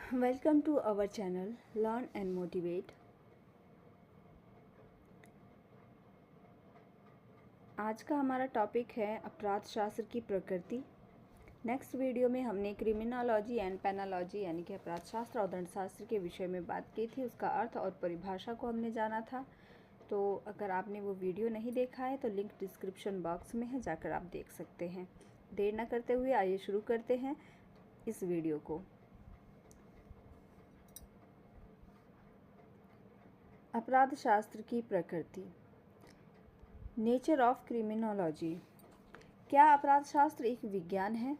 Welcome to our channel Learn and Motivate। आज का हमारा टॉपिक है अपराध शास्त्र की प्रकृति। नेक्स्ट वीडियो में हमने क्रिमिनोलॉजी एंड पेनोलॉजी यानी कि अपराध शास्त्र और दंडशास्त्र के विषय में बात की थी। उसका अर्थ और परिभाषा को हमने जाना था। तो अगर आपने वो वीडियो नहीं देखा है तो लिंक डिस्क्रिप्शन बॉक्स में है, जाकर आप देख सकते हैं। देर न करते हुए आइए शुरू करते हैं इस वीडियो को। अपराध शास्त्र की प्रकृति, नेचर ऑफ क्रिमिनोलॉजी। क्या अपराध शास्त्र एक विज्ञान है?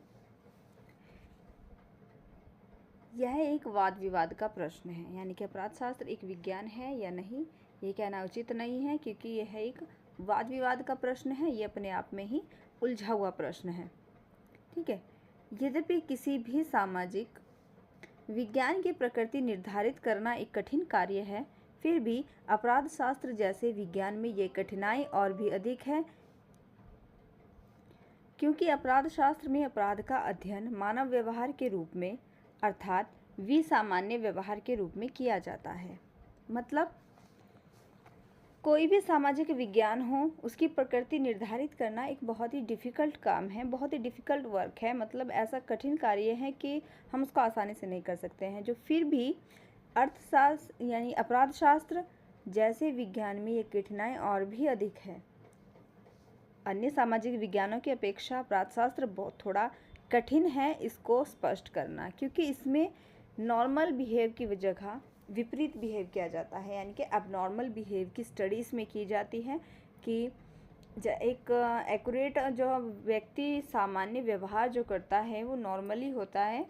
यह एक वाद विवाद का प्रश्न है, यानी कि अपराध शास्त्र एक विज्ञान है या नहीं, ये कहना उचित नहीं है, क्योंकि यह एक वाद विवाद का प्रश्न है। ये अपने आप में ही उलझा हुआ प्रश्न है। ठीक है। यद्यपि किसी भी सामाजिक विज्ञान की प्रकृति निर्धारित करना एक कठिन कार्य है, फिर भी अपराध शास्त्र जैसे विज्ञान में ये कठिनाई और भी अधिक है, क्योंकि अपराध शास्त्र में अपराध का अध्ययन मानव व्यवहार के रूप में अर्थात विसामान्य व्यवहार के रूप में किया जाता है। मतलब कोई भी सामाजिक विज्ञान हो, उसकी प्रकृति निर्धारित करना एक बहुत ही डिफ़िकल्ट काम है, बहुत ही डिफ़िकल्ट वर्क है। मतलब ऐसा कठिन कार्य है कि हम उसको आसानी से नहीं कर सकते हैं। जो फिर भी अर्थशास्त्र यानी अपराध शास्त्र जैसे विज्ञान में ये कठिनाई और भी अधिक है। अन्य सामाजिक विज्ञानों की अपेक्षा अपराध शास्त्र बहुत थोड़ा कठिन है इसको स्पष्ट करना, क्योंकि इसमें नॉर्मल बिहेव की जगह विपरीत बिहेव किया जाता है, यानी कि अबनॉर्मल बिहेव की स्टडी इसमें की जाती है कि एक एक्यूरेट जो व्यक्ति सामान्य व्यवहार जो करता है वो नॉर्मली होता है।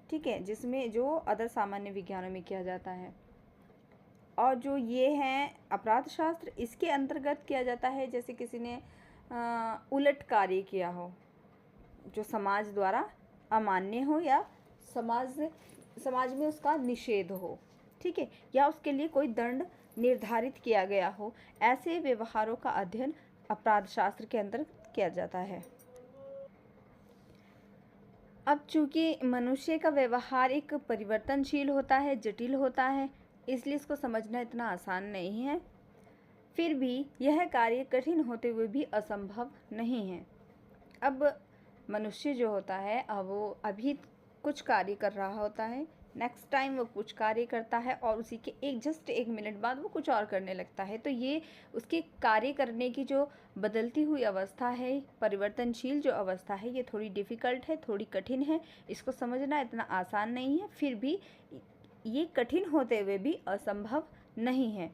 ठीक है, जिसमें जो अदर सामान्य विज्ञानों में किया जाता है। और जो ये हैं अपराध शास्त्र, इसके अंतर्गत किया जाता है जैसे किसी ने उलट कार्य किया हो, जो समाज द्वारा अमान्य हो या समाज में उसका निषेध हो। ठीक है, या उसके लिए कोई दंड निर्धारित किया गया हो, ऐसे व्यवहारों का अध्ययन अपराध शास्त्र के अंतर्गत किया जाता है। अब चूंकि मनुष्य का व्यवहार एक परिवर्तनशील होता है, जटिल होता है, इसलिए इसको समझना इतना आसान नहीं है। फिर भी यह कार्य कठिन होते हुए भी असंभव नहीं है। अब मनुष्य जो होता है, अब वो अभी कुछ कार्य कर रहा होता है, नेक्स्ट टाइम वो कुछ कार्य करता है और उसी के जस्ट एक मिनट बाद वो कुछ और करने लगता है। तो ये उसके कार्य करने की जो बदलती हुई अवस्था है, परिवर्तनशील जो अवस्था है, ये थोड़ी डिफ़िकल्ट है, थोड़ी कठिन है। इसको समझना इतना आसान नहीं है। फिर भी ये कठिन होते हुए भी असंभव नहीं है।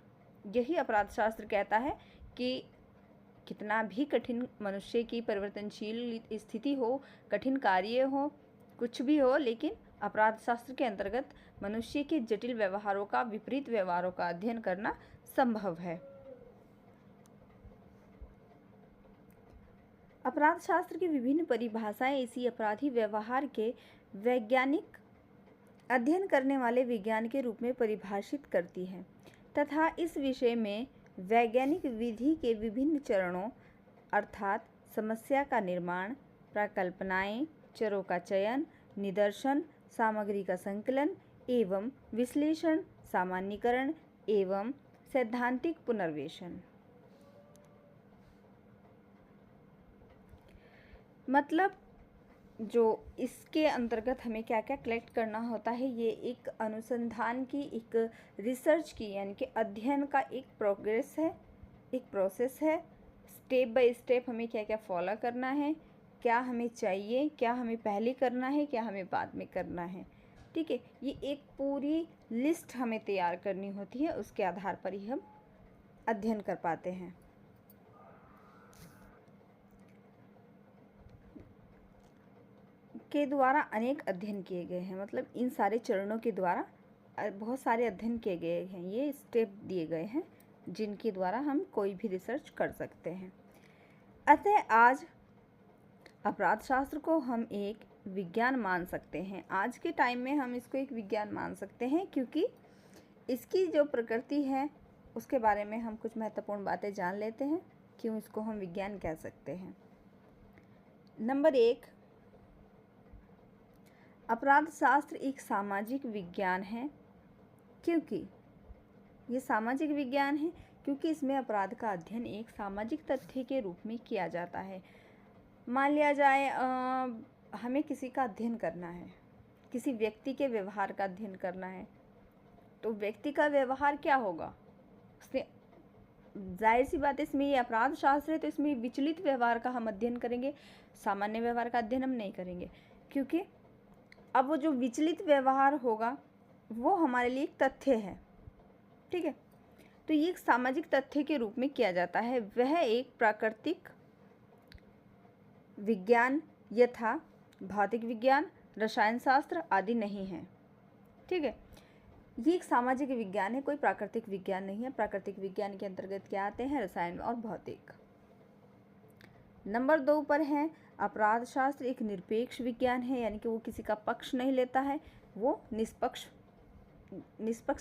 यही अपराध शास्त्र कहता है कि कितना भी कठिन मनुष्य की परिवर्तनशील स्थिति हो, कठिन कार्य हो, कुछ भी हो, लेकिन अपराध शास्त्र के अंतर्गत मनुष्य के जटिल व्यवहारों का, विपरीत व्यवहारों का अध्ययन करना संभव है। अपराध शास्त्र की विभिन्न परिभाषाएं इसी अपराधी व्यवहार के वैज्ञानिक अध्ययन करने वाले विज्ञान के रूप में परिभाषित करती हैं तथा इस विषय में वैज्ञानिक विधि के विभिन्न चरणों अर्थात समस्या का निर्माण, प्रकल्पनाएं, चरों का चयन, निदर्शन, सामग्री का संकलन एवं विश्लेषण, सामान्यीकरण एवं सैद्धांतिक पुनर्वेशन। मतलब जो इसके अंतर्गत हमें क्या क्या कलेक्ट करना होता है, ये एक अनुसंधान की, एक रिसर्च की, यानी कि अध्ययन का एक प्रोग्रेस है, एक प्रोसेस है। स्टेप बाय स्टेप हमें क्या क्या फॉलो करना है, क्या हमें चाहिए, क्या हमें पहले करना है, क्या हमें बाद में करना है। ठीक है, ये एक पूरी लिस्ट हमें तैयार करनी होती है, उसके आधार पर ही हम अध्ययन कर पाते हैं। के द्वारा अनेक अध्ययन किए गए हैं, मतलब इन सारे चरणों के द्वारा बहुत सारे अध्ययन किए गए हैं। ये स्टेप दिए गए हैं जिनके द्वारा हम कोई भी रिसर्च कर सकते हैं। अतः आज अपराध शास्त्र को हम एक विज्ञान मान सकते हैं। आज के टाइम में हम इसको एक विज्ञान मान सकते हैं, क्योंकि इसकी जो प्रकृति है उसके बारे में हम कुछ महत्वपूर्ण बातें जान लेते हैं, क्यों इसको हम विज्ञान कह सकते हैं। नंबर 1, अपराध शास्त्र एक सामाजिक विज्ञान है, क्योंकि ये सामाजिक विज्ञान है क्योंकि इसमें अपराध का अध्ययन एक सामाजिक तथ्य के रूप में किया जाता है। मान लिया जाए हमें किसी का अध्ययन करना है, किसी व्यक्ति के व्यवहार का अध्ययन करना है, तो व्यक्ति का व्यवहार क्या होगा, उसने जाहिर सी बात है इसमें ये अपराध शास्त्र है तो इसमें विचलित व्यवहार का हम अध्ययन करेंगे, सामान्य व्यवहार का अध्ययन हम नहीं करेंगे, क्योंकि अब वो जो विचलित व्यवहार होगा वो हमारे लिए एक तथ्य है। ठीक है, तो ये एक सामाजिक तथ्य के रूप में किया जाता है। वह एक प्राकृतिक विज्ञान यथा भौतिक विज्ञान, रसायन शास्त्र आदि नहीं है। ठीक है, ये एक सामाजिक विज्ञान है, कोई प्राकृतिक विज्ञान नहीं है। प्राकृतिक विज्ञान के अंतर्गत क्या आते हैं, रसायन और भौतिक। नंबर 2 पर है अपराध शास्त्र एक निरपेक्ष विज्ञान है, यानी कि वो किसी का पक्ष नहीं लेता है, वो निष्पक्ष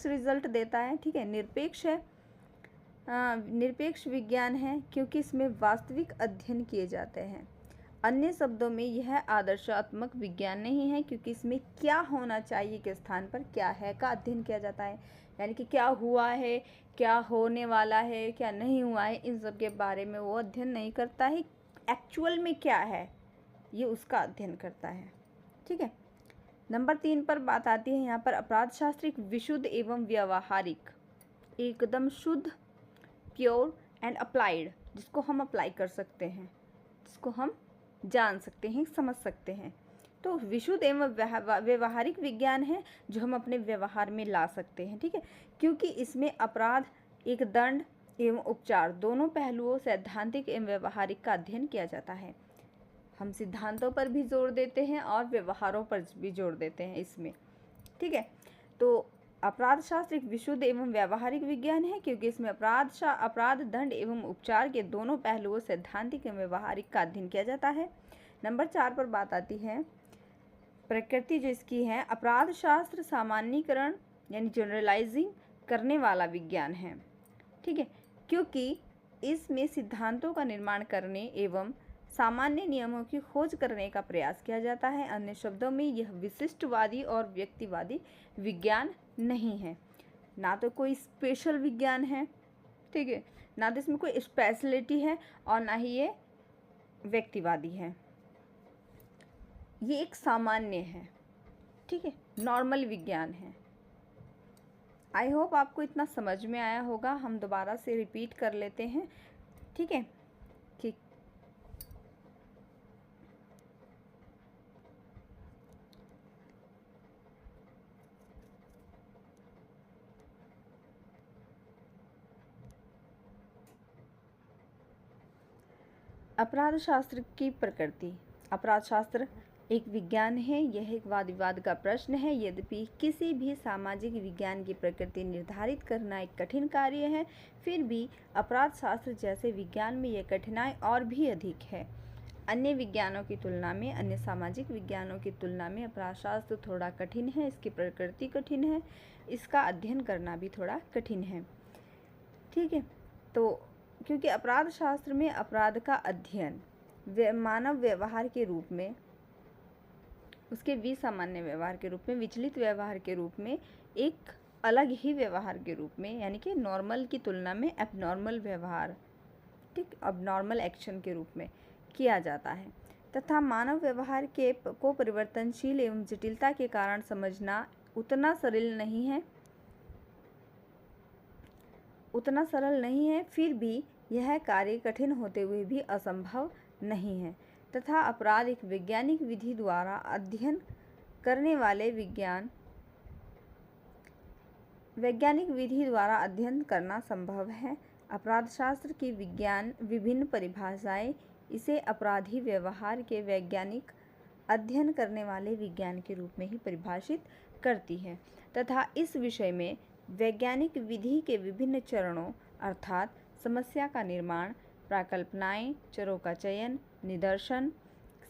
रिजल्ट देता है। ठीक है, निरपेक्ष है, निरपेक्ष विज्ञान है क्योंकि इसमें वास्तविक अध्ययन किए जाते हैं। अन्य शब्दों में यह आदर्शात्मक विज्ञान नहीं है क्योंकि इसमें क्या होना चाहिए के स्थान पर क्या है का अध्ययन किया जाता है, यानी कि क्या हुआ है, क्या होने वाला है, क्या नहीं हुआ है, इन सब के बारे में वो अध्ययन नहीं करता है। एक्चुअल में क्या है ये उसका अध्ययन करता है। ठीक है, नंबर 3 पर बात आती है यहाँ पर अपराध शास्त्र एक विशुद्ध एवं व्यावहारिक, एकदम शुद्ध, प्योर एंड अप्लाइड, जिसको हम अप्लाई कर सकते हैं, जिसको हम जान सकते हैं, समझ सकते हैं। तो विशुद्ध एवं व्यवहारिक विज्ञान है जो हम अपने व्यवहार में ला सकते हैं। ठीक है, क्योंकि इसमें अपराध एक दंड एवं उपचार दोनों पहलुओं सैद्धांतिक एवं व्यवहारिक का अध्ययन किया जाता है। हम सिद्धांतों पर भी जोर देते हैं और व्यवहारों पर भी जोर देते हैं इसमें। ठीक है, तो अपराध शास्त्र एक विशुद्ध एवं व्यावहारिक विज्ञान है क्योंकि इसमें अपराध दंड एवं उपचार के दोनों पहलुओं सैद्धांतिक एवं व्यवहारिक का अध्ययन किया जाता है। नंबर 4 पर बात आती है प्रकृति जो इसकी है, अपराध शास्त्र सामान्यीकरण यानी जनरलाइजिंग करने वाला विज्ञान है। ठीक है, क्योंकि इसमें सिद्धांतों का निर्माण करने एवं सामान्य नियमों की खोज करने का प्रयास किया जाता है। अन्य शब्दों में यह विशिष्टवादी और व्यक्तिवादी विज्ञान नहीं है, ना तो कोई स्पेशल विज्ञान है। ठीक है, ना तो इसमें कोई स्पेशलिटी है और ना ही ये व्यक्तिवादी है, ये एक सामान्य है। ठीक है, नॉर्मल विज्ञान है। आई होप आपको इतना समझ में आया होगा। हम दोबारा से रिपीट कर लेते हैं। ठीक है, कि अपराध शास्त्र की प्रकृति। अपराध शास्त्र एक विज्ञान है, यह एक वाद विवाद का प्रश्न है। यद्यपि किसी भी सामाजिक विज्ञान की प्रकृति निर्धारित करना एक कठिन कार्य है, फिर भी अपराध शास्त्र जैसे विज्ञान में यह कठिनाई और भी अधिक है। अन्य विज्ञानों की तुलना में, अन्य सामाजिक विज्ञानों की तुलना में अपराध शास्त्र थोड़ा कठिन है, इसकी प्रकृति कठिन है, इसका अध्ययन करना भी थोड़ा कठिन है। ठीक है, तो क्योंकि अपराध शास्त्र में अपराध का अध्ययन मानव व्यवहार के रूप में, उसके विसामान्य व्यवहार के रूप में, विचलित व्यवहार के रूप में, एक अलग ही व्यवहार के रूप में, यानी कि नॉर्मल की तुलना में एबनॉर्मल व्यवहार, ठीक, एबनॉर्मल एक्शन के रूप में किया जाता है। तथा मानव व्यवहार को परिवर्तनशील एवं जटिलता के कारण समझना उतना सरल नहीं है, फिर भी यह कार्य कठिन होते हुए भी असंभव नहीं है। तथा अपराध एक वैज्ञानिक विधि द्वारा अध्ययन करने वाले वैज्ञानिक विधि द्वारा अध्ययन करना संभव है। अपराध शास्त्र की विभिन्न परिभाषाएं इसे अपराधी व्यवहार के वैज्ञानिक अध्ययन करने वाले विज्ञान के रूप में ही परिभाषित करती है तथा इस विषय में वैज्ञानिक विधि के विभिन्न चरणों अर्थात समस्या का निर्माण, प्राकल्पनाएं, चरों का चयन, निदर्शन,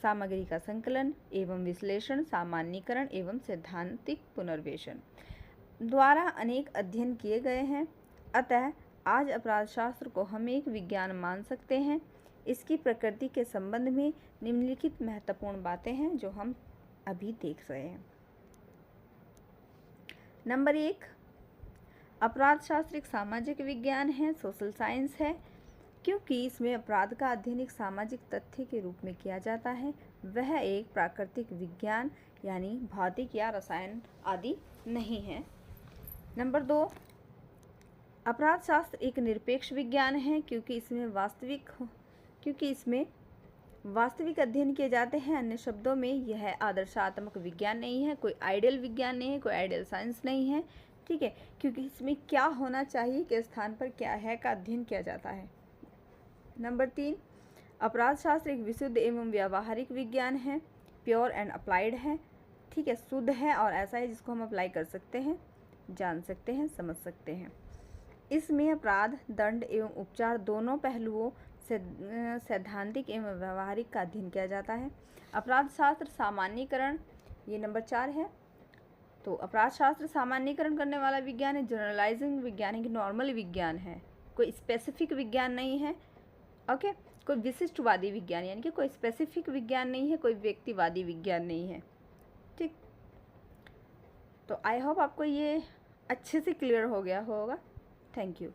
सामग्री का संकलन एवं विश्लेषण, सामान्यीकरण एवं सैद्धांतिक पुनर्वेशन द्वारा अनेक अध्ययन किए गए हैं। अतः आज अपराध शास्त्र को हम एक विज्ञान मान सकते हैं। इसकी प्रकृति के संबंध में निम्नलिखित महत्वपूर्ण बातें हैं जो हम अभी देख रहे हैं। नंबर 1, अपराध शास्त्र एक सामाजिक विज्ञान है, सोशल साइंस है, क्योंकि इसमें अपराध का अध्ययन एक सामाजिक तथ्य के रूप में किया जाता है। वह एक प्राकृतिक विज्ञान यानी भौतिक या रसायन आदि नहीं है। नंबर 2, अपराध शास्त्र एक निरपेक्ष विज्ञान है, क्योंकि इसमें वास्तविक अध्ययन किए जाते हैं। अन्य शब्दों में यह आदर्शात्मक विज्ञान नहीं है, कोई आइडियल विज्ञान नहीं है, कोई आइडियल साइंस नहीं है, ठीक है, क्योंकि इसमें क्या होना चाहिए के स्थान पर क्या है का अध्ययन किया जाता है। नंबर 3, अपराध शास्त्र एक विशुद्ध एवं व्यावहारिक विज्ञान है, प्योर एंड अप्लाइड है, ठीक है, शुद्ध है और ऐसा है जिसको हम अप्लाई कर सकते हैं, जान सकते हैं, समझ सकते हैं। इसमें अपराध, दंड एवं उपचार दोनों पहलुओं से सैद्धांतिक एवं व्यावहारिक का अध्ययन किया जाता है। अपराध शास्त्र सामान्यीकरण, ये नंबर 4 है। तो अपराध शास्त्र सामान्यीकरण करने वाला विज्ञान है, जनरलाइजिंग विज्ञान है कि नॉर्मल विज्ञान है, कोई स्पेसिफिक विज्ञान नहीं है। ओके, कोई विशिष्टवादी विज्ञान यानी कि कोई स्पेसिफिक विज्ञान नहीं है, कोई व्यक्तिवादी विज्ञान नहीं है, ठीक। तो आई होप आपको ये अच्छे से क्लियर हो गया होगा। Thank you.